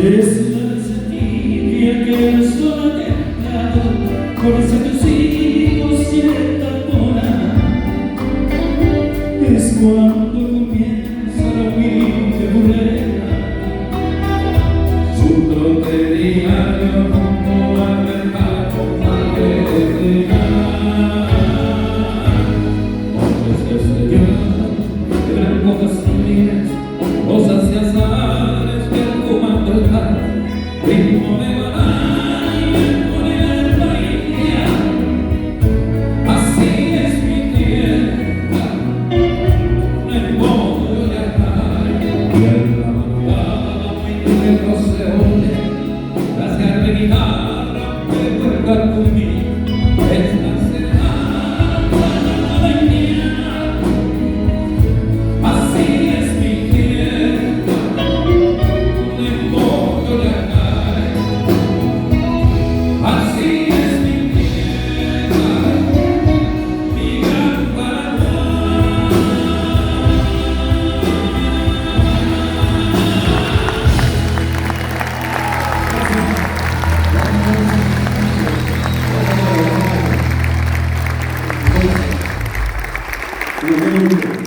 Es la tibia que el sol ha templado, por eso tus hijos cierta hora. Es cuando comienza la humilde burlera, su trote diario rumbo al mercado para llegar. Hombres que se lloran, de gran pocas familias, cosas y azares perfumando el mar, ritmo de banana con el Bahía. Así es mi tierra, en modo de acá, y en la madrugada muy lejos se oye rasgar de guitarra, de vuelta conmigo, esta serenata navideña. Así es mi tierra, en modo de acá. Así es mi tierra, mi gran Paraguay. Gracias.